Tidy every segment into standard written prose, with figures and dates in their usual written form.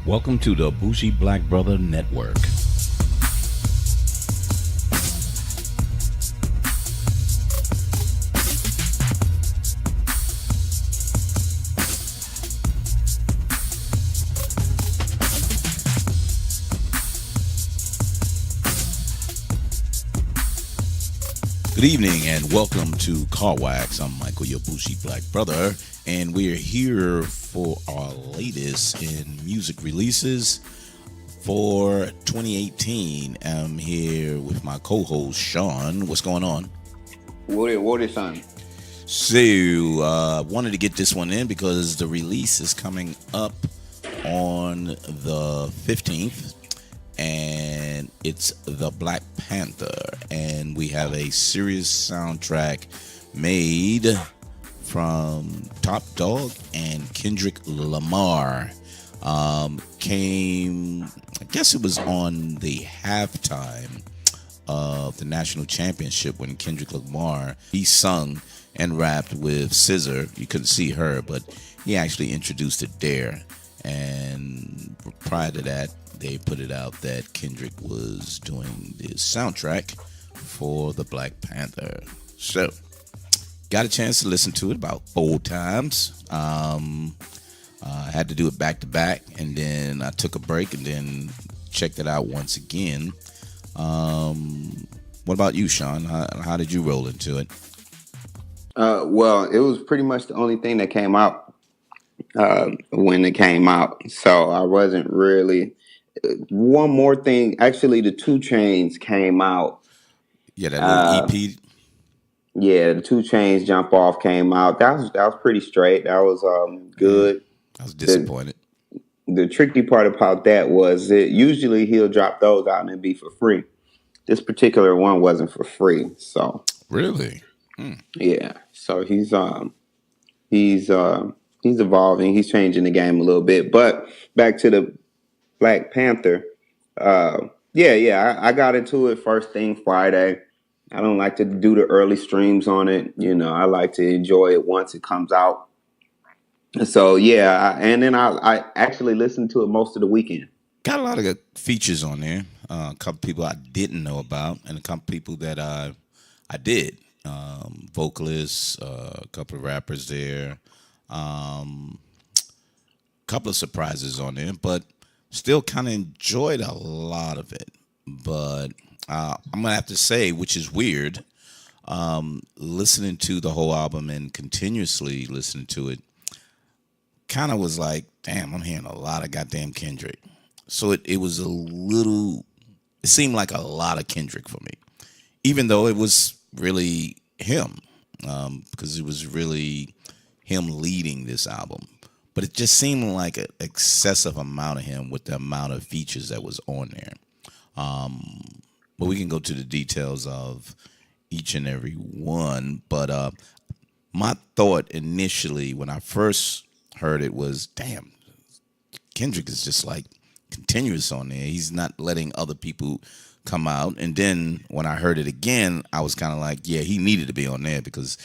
Welcome to the Bougie Black Brother Network. Good evening and welcome to Car Wax. I'm Michael, your Bougie Black Brother, and we're here for our latest in music releases for 2018. I'm here with my co-host Sean. What's going on? What is son? So, wanted to get this one in because the release is coming up on the 15th. And it's the Black Panther, and we have a serious soundtrack made from Top Dawg and Kendrick Lamar. I guess it was on the halftime of the national championship when Kendrick Lamar, he sung and rapped with Scissor. You couldn't see her, but he actually introduced it there. And prior to that, they put it out that Kendrick was doing the soundtrack for the Black Panther. So, got a chance to listen to it about 4 times. I had to do it back to back, and then I took a break and then checked it out once again. What about you, Sean? How did you roll into it? Well, it was pretty much the only thing that came out when it came out. So I wasn't really. One more thing, actually, the 2 Chainz came out. Yeah, that little EP. Yeah, the 2 Chainz Jump Off came out. That was pretty straight. That was good. I was disappointed. The tricky part about that was that usually he'll drop those out and it'd be for free. This particular one wasn't for free. So really, yeah. So he's evolving. He's changing the game a little bit. But back to the Black Panther. I got into it first thing Friday. I don't like to do the early streams on it. You know, I like to enjoy it once it comes out. So, yeah, and then I actually listened to it most of the weekend. Got a lot of good features on there. A couple people I didn't know about, and a couple people that I did. Vocalists, a couple of rappers there. Couple of surprises on there, but still kind of enjoyed a lot of it. But I'm going to have to say, which is weird, listening to the whole album and continuously listening to it, kind of was like, damn, I'm hearing a lot of goddamn Kendrick. So it was it seemed like a lot of Kendrick for me, even though it was really him, because it was really him leading this album. But it just seemed like an excessive amount of him with the amount of features that was on there. But we can go to the details of each and every one. But my thought initially when I first heard it was, damn, Kendrick is just like continuous on there. He's not letting other people come out. And then when I heard it again, I was kind of like, yeah, he needed to be on there because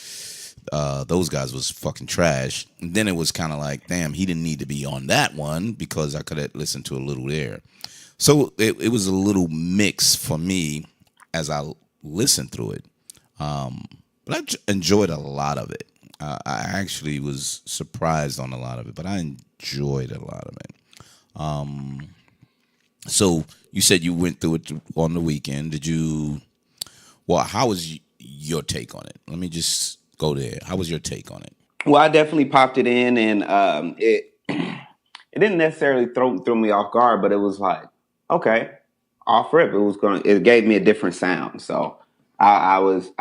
those guys was fucking trash. And then it was kind of like, damn, he didn't need to be on that one because I could have listened to a little there. So it was a little mix for me as I listened through it. But I enjoyed a lot of it. I actually was surprised on a lot of it, but I enjoyed a lot of it. So you said you went through it on the weekend. How was your take on it? Let me just go there. How was your take on it? Well, I definitely popped it in, and it didn't necessarily throw me off guard, but it was like, okay, off rip. It gave me a different sound. So I was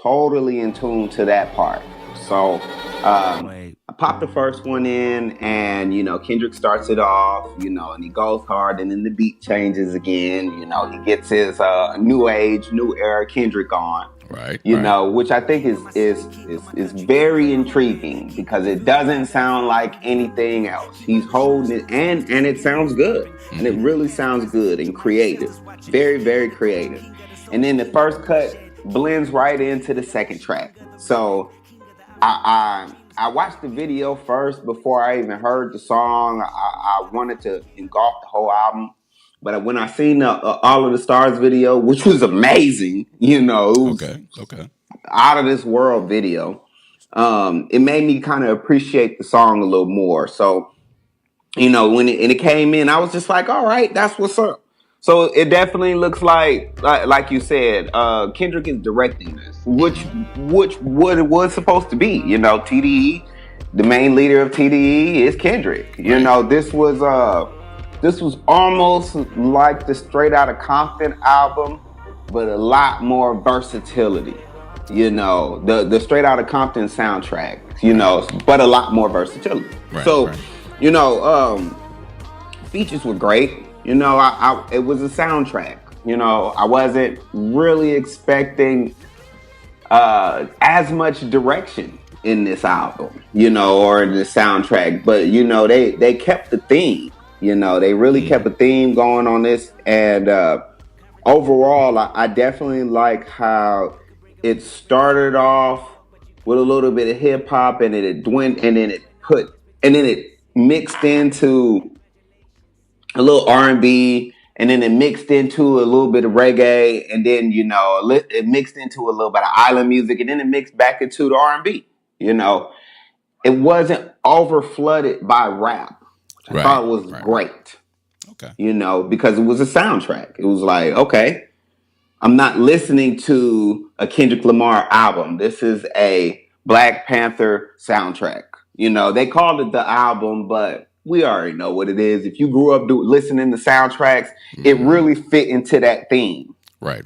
totally in tune to that part. So I popped the first one in, and Kendrick starts it off, and he goes hard, and then the beat changes again. He gets his new age, new era Kendrick on. Right. Which I think is very intriguing because it doesn't sound like anything else. He's holding it, and it sounds good. Mm-hmm. And it really sounds good and creative. Very, very creative. And then the first cut blends right into the second track. So I I watched the video first before I even heard the song. I wanted to engulf the whole album. But when I seen All of the Stars video, which was amazing, it was Okay. out of this world video. It made me kind of appreciate the song a little more. So, when it came in, I was just like, all right, that's what's up. So it definitely looks like you said, Kendrick is directing this, which what it was supposed to be. TDE, the main leader of TDE is Kendrick. Right. This was almost like the Straight Outta Compton album, but a lot more versatility. The Straight Outta Compton soundtrack. Right. But a lot more versatility. Right. So, Right. features were great. It was a soundtrack. I wasn't really expecting as much direction in this album, or in the soundtrack. But they kept the theme. They really kept a theme going on this, and overall, I definitely like how it started off with a little bit of hip hop, and then it went, and then it mixed into a little R&B, and then it mixed into a little bit of reggae, and then it mixed into a little bit of island music, and then it mixed back into the R&B. It wasn't over flooded by rap, which I thought was great. Okay. Because it was a soundtrack. It was like, okay, I'm not listening to a Kendrick Lamar album. This is a Black Panther soundtrack. They called it the album, but we already know what it is. If you grew up listening to soundtracks, it really fit into that theme. Right.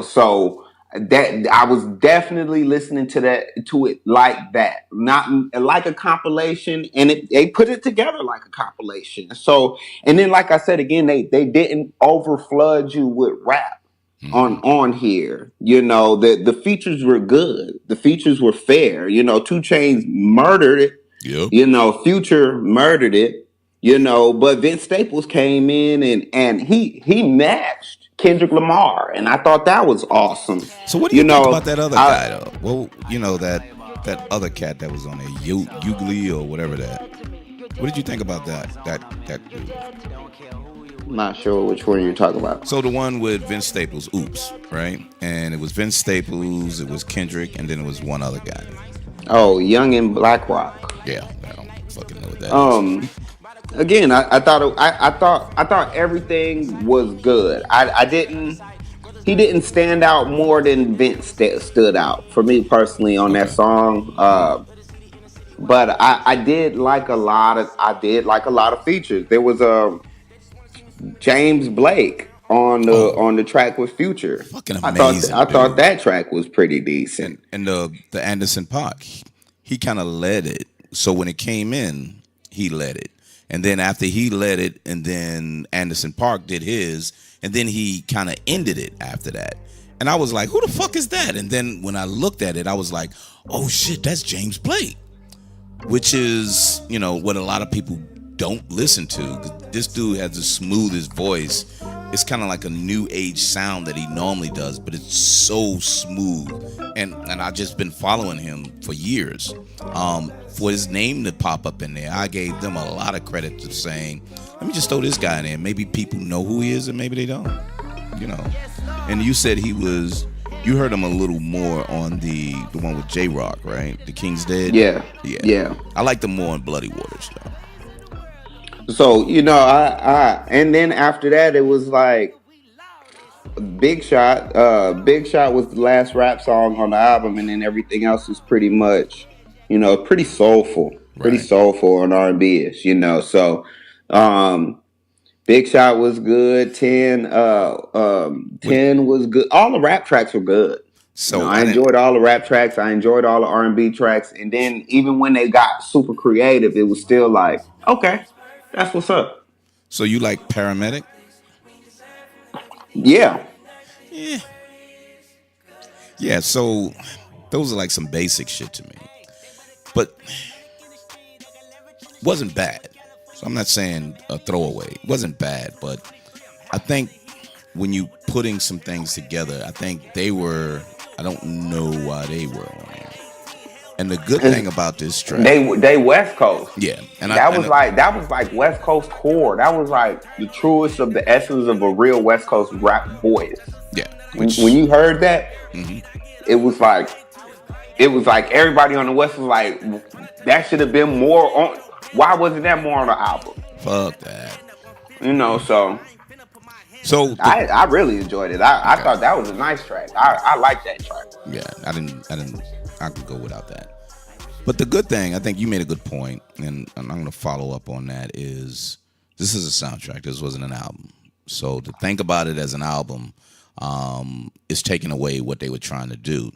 So that I was definitely listening to it like that, not like a compilation, and they put it together like a compilation. So, and then like I said again, they didn't overflood you with rap on here. The features were good. The features were fair. 2 Chainz murdered it. Yep. Future murdered it. But Vince Staples came in and he matched Kendrick Lamar, and I thought that was awesome. So what do you think about that other guy though? Well, that other cat that was on there, Ugly or whatever that. What did you think about that dude? I'm not sure which one you're talking about. So the one with Vince Staples, Oops, right? And it was Vince Staples, it was Kendrick, and then it was one other guy. Oh, Young and Black Rock. Yeah, I don't fucking know what that is. Again, I thought everything was good. He didn't stand out more than Vince stood out for me personally on that song. But I did like a lot of features. There was a James Blake on the track with Future. Fucking amazing. I thought that track was pretty decent. And the Anderson .Paak, he kind of led it. So when it came in, he led it. And then after he led it, and then Anderson .Paak did his, and then he kind of ended it after that. And I was like, who the fuck is that? And then when I looked at it, I was like, oh shit, that's James Blake. Which is, what a lot of people don't listen to. This dude has the smoothest voice. It's kind of like a new age sound that he normally does, but it's so smooth. And I've just been following him for years. For his name to pop up in there, I gave them a lot of credit to saying, let me just throw this guy in there. Maybe people know who he is and maybe they don't. And you said you heard him a little more on the one with J-Rock, right? The King's Dead? Yeah. I like them more on Bloody Waters, though. So, I and then after that, it was like Big Shot. Big Shot was the last rap song on the album, and then everything else was pretty much, pretty soulful. Pretty soulful on R&B-ish, So, Big Shot was good. 10 was good. All the rap tracks were good. So I enjoyed all the rap tracks. I enjoyed all the R&B tracks. And then even when they got super creative, it was still like, okay, that's what's up. So you like Paramedic? Yeah. Yeah, so those are like some basic shit to me. But wasn't bad. So I'm not saying a throwaway. It wasn't bad, but I think when you putting some things together, I think I don't know why they were on there. And the good thing about this track, They West Coast. yeah, and That was like West Coast core. That was like the truest of the essence of a real West Coast rap voice. yeah, When you heard that, mm-hmm. it was like everybody on the West was like, that should have been more on. Why wasn't that more on the album? Fuck that. So I really enjoyed it. I thought that was a nice track. I like that track. Yeah, I could go without that. But the good thing, I think you made a good point, and I'm going to follow up on that, is this is a soundtrack. This wasn't an album. So to think about it as an album is taking away what they were trying to do.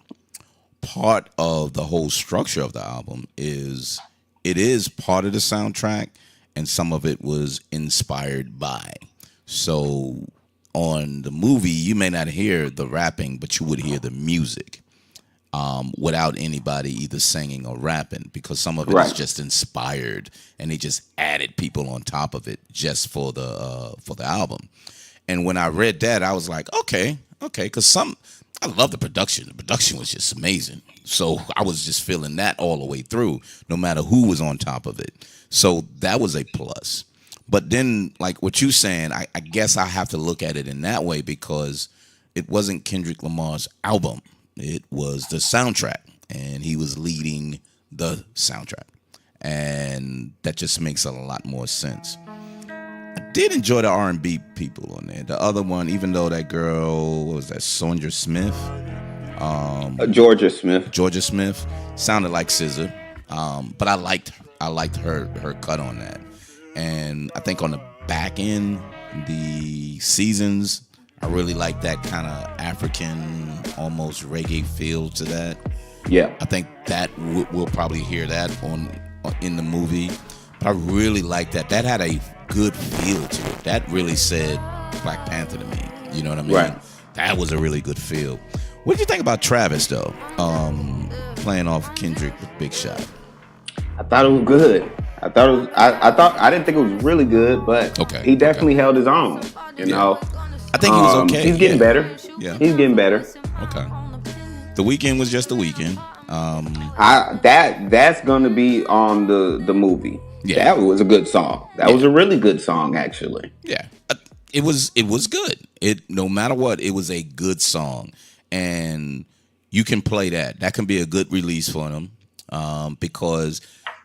Part of the whole structure of the album is it is part of the soundtrack, and some of it was inspired by. So on the movie, you may not hear the rapping, but you would hear the music. Without anybody either singing or rapping, because some of it is just inspired, and they just added people on top of it just for the album. And when I read that, I was like, okay, because I love the production. The production was just amazing. So I was just feeling that all the way through, no matter who was on top of it. So that was a plus. But then, like what you're saying, I guess I have to look at it in that way, because it wasn't Kendrick Lamar's album. It was the soundtrack, and he was leading the soundtrack. And that just makes a lot more sense. I did enjoy the R&B people on there. The other one, even though that girl, what was that, Sonja Smith? Georgia Smith sounded like SZA, but I liked her cut on that. And I think on the back end, the seasons, I really like that kind of African, almost reggae feel to that. Yeah, I think that we'll probably hear that in the movie. But I really like that. That had a good feel to it. That really said Black Panther to me. You know what I mean? Right. That was a really good feel. What did you think about Travis though? Playing off Kendrick with Big Shot. I thought it was good. I didn't think it was really good, but he definitely held his own. You know. I think he was okay. He's getting better. Yeah. He's getting better. Okay. The Weeknd was just the Weeknd. That's gonna be on the movie. Yeah. That was a good song. That was a really good song, actually. Yeah. It was good. No matter what, it was a good song. And you can play that. That can be a good release for them. Because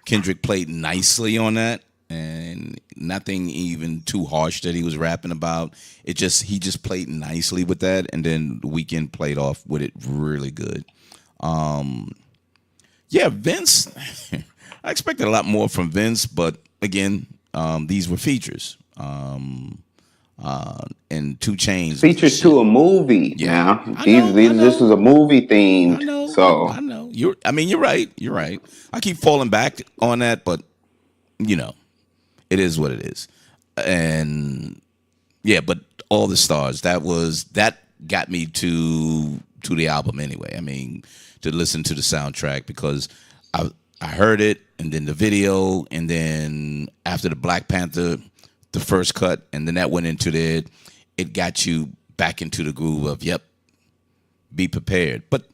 Kendrick played nicely on that. And nothing even too harsh that he was rapping about. He just played nicely with that, and then the Weeknd played off with it really good. Vince. I expected a lot more from Vince, but again, these were features. And 2 Chainz features to a movie. Yeah, this was a movie theme. I know. You're right. You're right. I keep falling back on that, but it is what it is. And but All the Stars, that got me to the album anyway. I mean, to listen to the soundtrack, because I heard it, and then the video, and then after the Black Panther, the first cut, and then that went into it got you back into the groove of, be prepared. But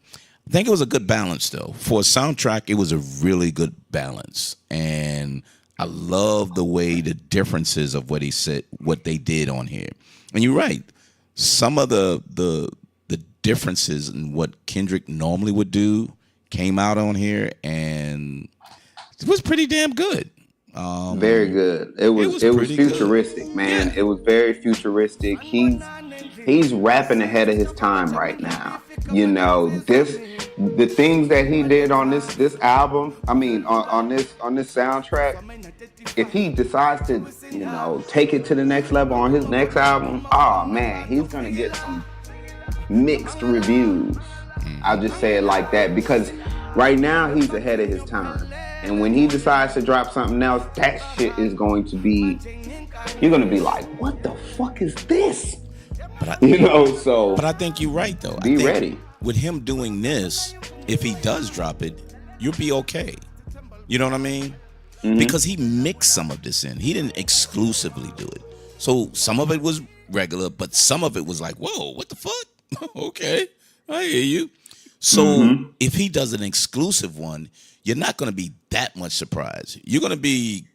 I think it was a good balance, though. For a soundtrack, it was a really good balance. And I love the way the differences of what he said, what they did on here. And you're right. Some of the differences in what Kendrick normally would do came out on here, and it was pretty damn good. Very good. It was futuristic, good. Man. Yeah. It was very futuristic. He's rapping ahead of his time right now. The things that he did on this album, on this soundtrack, if he decides to, take it to the next level on his next album, oh man, he's gonna get some mixed reviews. I'll just say it like that, because right now he's ahead of his time. And when he decides to drop something else, that shit is going to be, you're going to be like, what the fuck is this? But I think you're right, though. Be ready. With him doing this, if he does drop it, you'll be okay. You know what I mean? Mm-hmm. Because he mixed some of this in. He didn't exclusively do it. So some of it was regular, but some of it was like, whoa, what the fuck? Okay, I hear you. So if he does an exclusive one, you're not going to be that much surprised. You're going to be,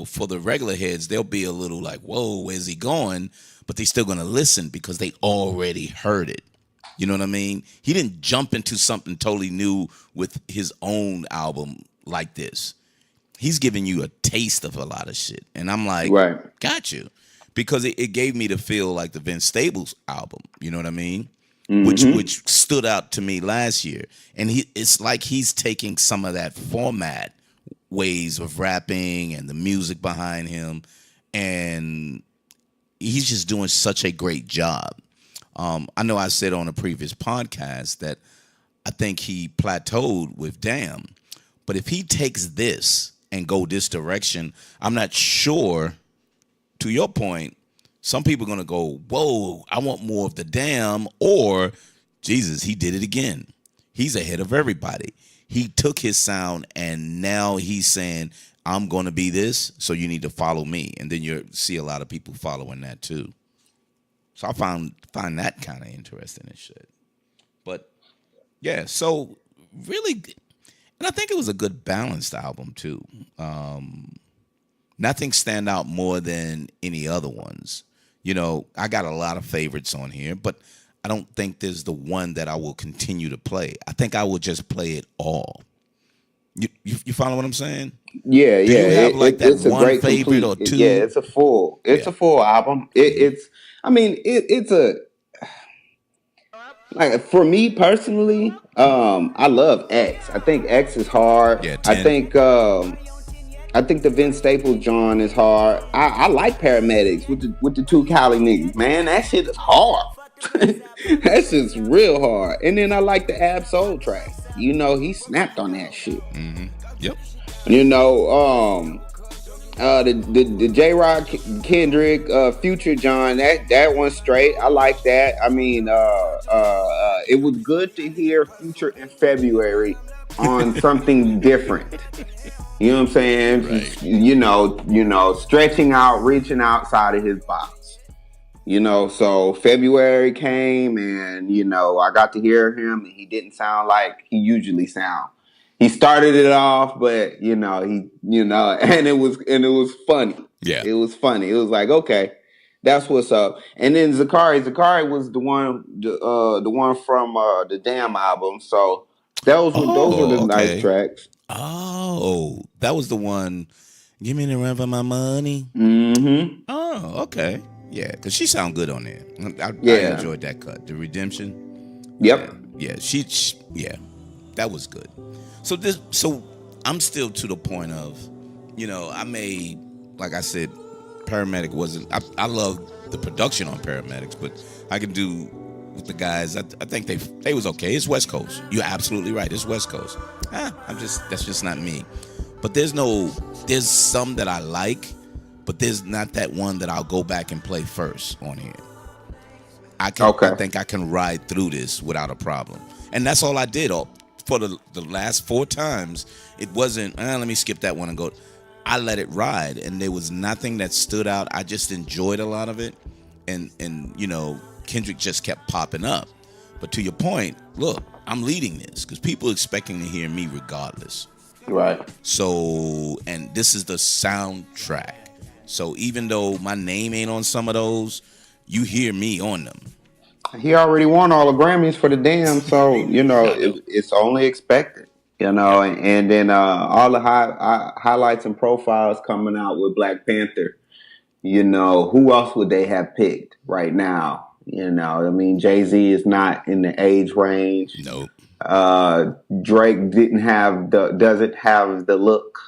for the regular heads, they'll be a little like, whoa, where's he going? But they still going to listen because they already heard it. You know what I mean? He didn't jump into something totally new with his own album like this. He's giving you a taste of a lot of shit. And I'm like, Right. got you. Because it gave me the feel like the Vince Staples album. You know what I mean? Mm-hmm. Which stood out to me last year. And it's like he's taking some of that format ways of rapping and the music behind him. And he's just doing such a great job. I know I said on a previous podcast that I think he plateaued with Damn. But if he takes this and go this direction, I'm not sure, to your point, some people are going to go, whoa, I want more of the Damn, or, Jesus, he did it again. He's ahead of everybody. He took his sound, and now he's saying, I'm going to be this, so you need to follow me. And then you see a lot of people following that, too. So I find that kind of interesting and shit. But, yeah, so really, and I think it was a good balanced album, too. Nothing stand out more than any other ones. I got a lot of favorites on here, but I don't think there's the one that I will continue to play. I think I will just play it all. You follow what I'm saying? Yeah, Do yeah. you have like that It's a one great favorite complete. or two? Yeah, it's a full. It's a full album. It's a like for me personally. I love X. I think X is hard. Yeah, I 10. think. I think the Vince Staples John is hard. I like Paramedics with the two Cali niggas. Man, that shit is hard. That shit's real hard. And then I like the Ab Soul track. He snapped on that shit. Mm-hmm. Yep. The J Rock Kendrick Future John, that one's straight. I like that. I mean, it was good to hear Future in February on something different. You know what I'm saying? Right. Stretching out, reaching outside of his box. So February came and, I got to hear him and he didn't sound like he usually sound. He started it off, but and it was funny. Yeah. It was funny. It was like, okay, that's what's up. And then Zakari was the one from the Damn album. So those were the nice tracks. Oh, that was the one. Give me the run for my money. Mm-hmm. Oh, okay. Yeah, because she sound good on there. I enjoyed that cut. The Redemption. Yep. Yeah, yeah, that was good. So I'm still to the point of, like I said, Paramedic wasn't. I love the production on Paramedics, but I can do with the guys. I think they was okay. It's West Coast. You're absolutely right. It's West Coast. That's just not me. But there's some that I like, but there's not that one that I'll go back and play first on here. I think I can ride through this without a problem. And that's all I did for the last 4 times. It wasn't, let me skip that one and go. I let it ride, and there was nothing that stood out. I just enjoyed a lot of it. And Kendrick just kept popping up. But to your point, look, I'm leading this because people are expecting to hear me regardless. Right. So, and this is the soundtrack. So even though my name ain't on some of those, you hear me on them. He already won all the Grammys for the Damn, so it's only expected. And then all the highlights and profiles coming out with Black Panther. Who else would they have picked right now? Jay-Z is not in the age range. Nope. Drake doesn't have the look.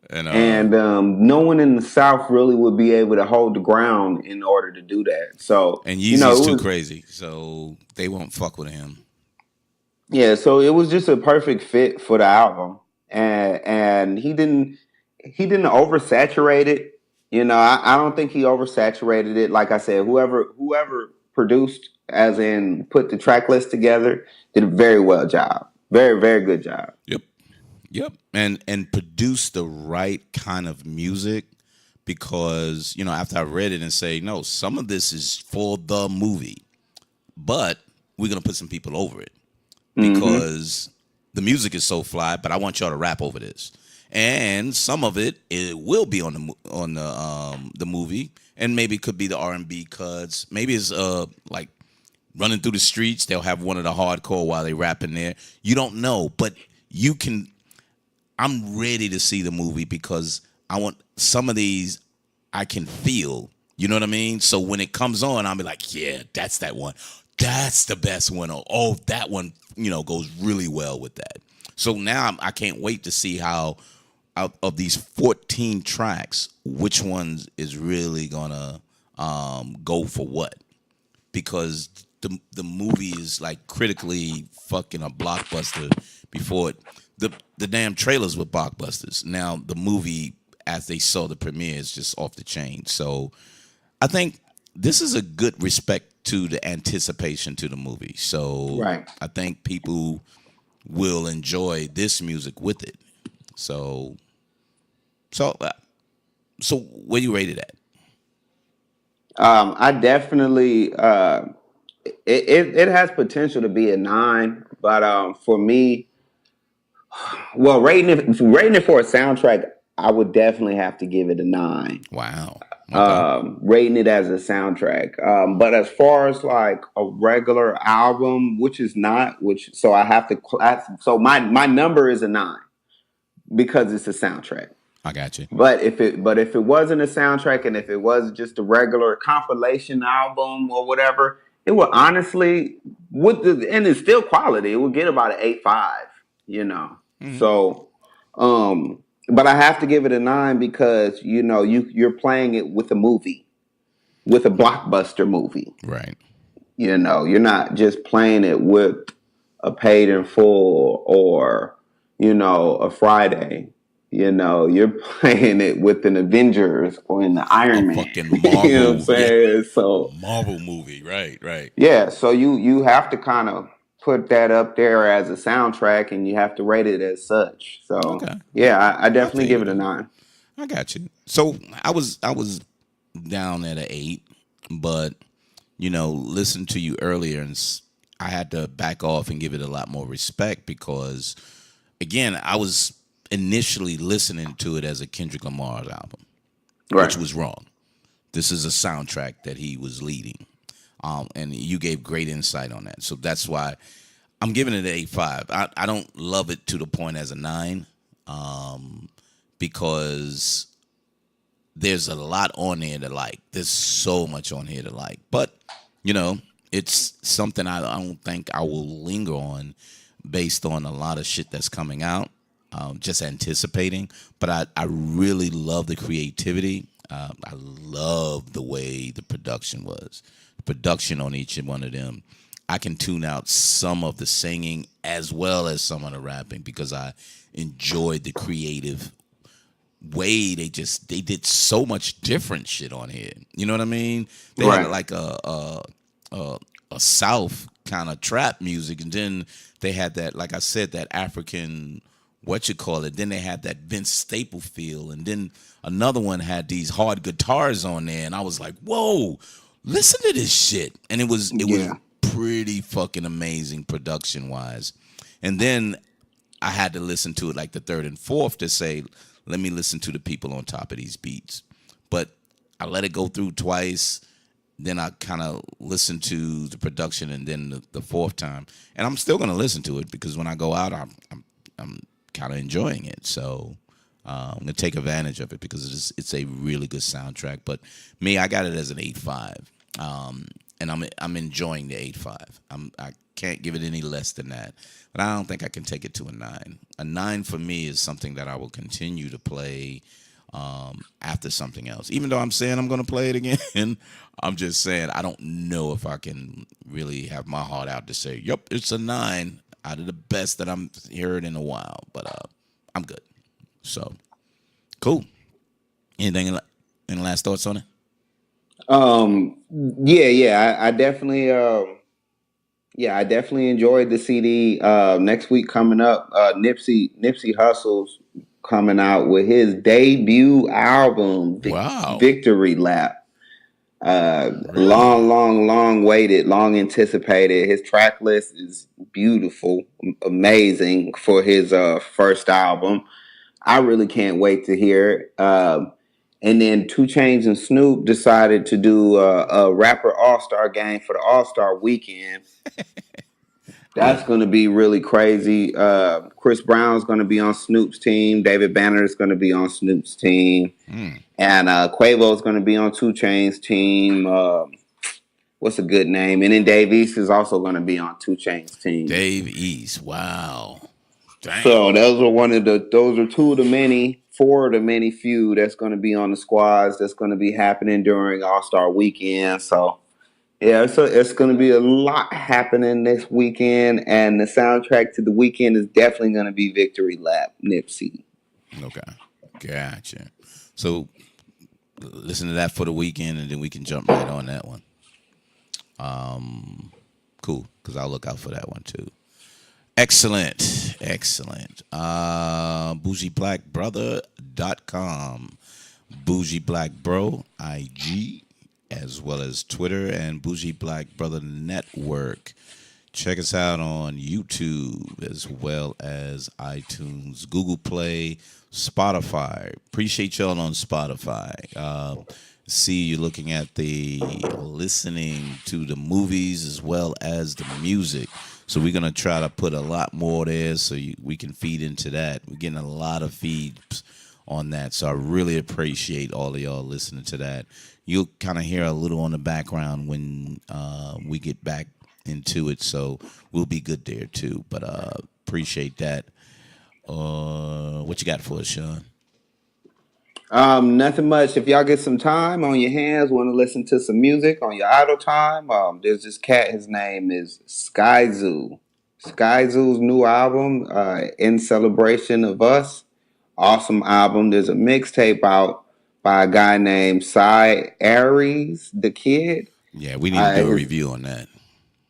And no one in the South really would be able to hold the ground in order to do that. So and Yeezy's too crazy, so they won't fuck with him. Yeah, so it was just a perfect fit for the album, and he didn't oversaturate it. I don't think he oversaturated it. Like I said, whoever produced, as in put the track list together, did a very well job. Very, very good job. Yep. And produce the right kind of music because, after I read it and say, no, some of this is for the movie, but we're going to put some people over it because the music is so fly, but I want y'all to rap over this. And some of it will be on the movie, and maybe it could be the R&B cuts. Maybe it's like running through the streets. They'll have one of the hardcore while they rapping there. You don't know, but you can. I'm ready to see the movie because I want some of these I can feel. You know what I mean? So when it comes on, I'll be like, yeah, that's that one. That's the best one. Or, oh, that one, goes really well with that. So now I can't wait to see how out of these 14 tracks, which ones is really gonna go for what? Because the movie is like critically fucking a blockbuster before it. The damn trailers were blockbusters. Now the movie, as they saw the premiere, is just off the chain. So I think this is a good respect to the anticipation to the movie. So Right. I think people will enjoy this music with it. So where you rated at? I definitely it has potential to be a 9, but for me, well, rating it for a soundtrack, I would definitely have to give it a 9. Wow. Okay. Rating it as a soundtrack. But as far as like a regular album, which is not, so I have to so my number is a 9 because it's a soundtrack. I got you. But if it wasn't a soundtrack and if it was just a regular compilation album or whatever, it would honestly and it's still quality. It would get about an 8.5, Mm-hmm. So, but I have to give it a 9 because you're playing it with a movie, with a blockbuster movie. Right. You're not just playing it with a Paid in Full or a Friday. You're playing it with an Avengers or in the Iron Man. Fucking Marvel. You know what I'm saying? Yeah. So Marvel movie. Right. yeah, so you have to kind of put that up there as a soundtrack, and you have to rate it as such. So Okay. yeah, I I'll definitely take give it. it a 9. I got you. So I was down at an 8, but listened to you earlier, and I had to back off and give it a lot more respect because, again, I was initially listening to it as a Kendrick Lamar's album, Right. which was wrong. This is a soundtrack that he was leading, and you gave great insight on that. So that's why I'm giving it an 8.5. I don't love it to the point as a 9, because there's a lot on there to like. There's so much on here to like. But, it's something I don't think I will linger on based on a lot of shit that's coming out, just anticipating. But I really love the creativity. I love the way the production was. The production on each one of them. I can tune out some of the singing as well as some of the rapping because I enjoyed the creative way they did so much different shit on here. You know what I mean? They Right. had like a South kind of trap music, and then they had that, like I said, that African then they had that Vince Staple feel, and then another one had these hard guitars on there, and I was like, whoa, listen to this shit. And it was Yeah. pretty fucking amazing production wise. And then I had to listen to it like the third and fourth to say, let me listen to the people on top of these beats. But I let it go through twice. Then I kind of listened to the production, and then the fourth time, and I'm still gonna listen to it because when I go out, I'm kind of enjoying it. So I'm gonna take advantage of it because it's a really good soundtrack. But me, I got it as an 8.5, and I'm enjoying the 8.5. I can't give it any less than that, but I don't think I can take it to a 9. A 9 for me is something that I will continue to play after something else. Even though I'm saying I'm going to play it again, I'm just saying I don't know if I can really have my heart out to say, yep, it's a 9 out of the best that I'm heard in a while. But I'm good. So, cool. Any last thoughts on it? Yeah, I definitely I definitely enjoyed the CD. Next week coming up, Nipsey Hussle's coming out with his debut album, Wow. Victory Lap. Really? Long waited, long anticipated. His track list is beautiful, amazing for his first album. I really can't wait to hear it. And then Two Chainz and Snoop decided to do a rapper All Star game for the All Star weekend. That's Really? going to be really crazy. Chris Brown's going to be on Snoop's team. David Banner is going to be on Snoop's team. Hmm. And Quavo's going to be on Two Chain's team. What's a good name? And then Dave East is also going to be on Two Chain's team. Dave East. Wow. Dang. So those are two of the many, four of the many few that's going to be on the squads that's going to be happening during All Star Weekend. So yeah, so it's going to be a lot happening this weekend, and the soundtrack to the weekend is definitely going to be Victory Lap, Nipsey. Okay. Gotcha. So listen to that for the weekend, and then we can jump right on that one. Cool, because I'll look out for that one too. Excellent. Excellent. BougieBlackBrother.com. Bougie Black Bro, IG, as well as Twitter, and Bougie Black Brother Network. Check us out on YouTube as well as iTunes, Google Play, Spotify. Appreciate y'all on Spotify. See you looking at the listening to the movies as well as the music. So we're going to try to put a lot more there so we can feed into that. We're getting a lot of feeds on that. So I really appreciate all of y'all listening to that. You'll kind of hear a little on the background when we get back into it. So we'll be good there too. But appreciate that. What you got for us, Sean? Nothing much. If y'all get some time on your hands, want to listen to some music on your idle time, there's this cat. His name is Sky Zoo. Sky Zoo's new album, In Celebration of Us. Awesome album. There's a mixtape out by a guy named Cy Aries, the Kid. Yeah, we need to do a His review on that.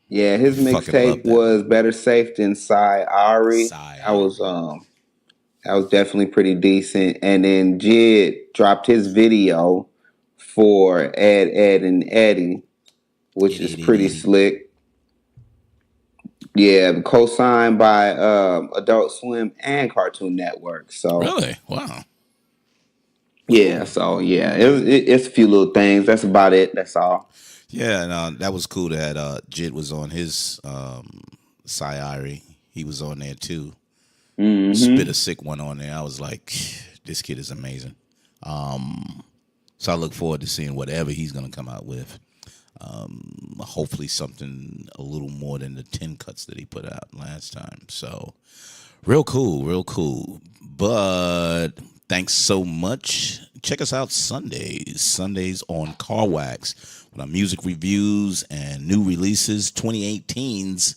Yeah, his Fucking love mixtape that was one. Better Safe Than Cy Ari. Sigh. That was definitely pretty decent. And then Jid dropped his video for Ed, and Eddie, which is pretty Eddie. slick. Yeah, co-signed by Adult Swim and Cartoon Network. So Really? Wow. yeah, Cool. it's a few little things. That's about it. That's all. Yeah, and that was cool that Jit was on his Sayari. He was on there too. Spit a Hmm. sick one on there. I was like, this kid is amazing. So I look forward to seeing whatever he's gonna come out with. Hopefully something a little more than the 10 cuts that he put out last time. So real cool, real cool. But thanks so much. Check us out Sundays on Car Wax with our music reviews and new releases, 2018s.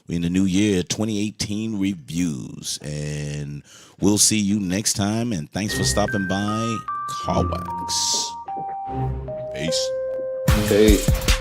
We're in the new year, 2018 reviews. And we'll see you next time. And thanks for stopping by Car Wax. Peace. Okay.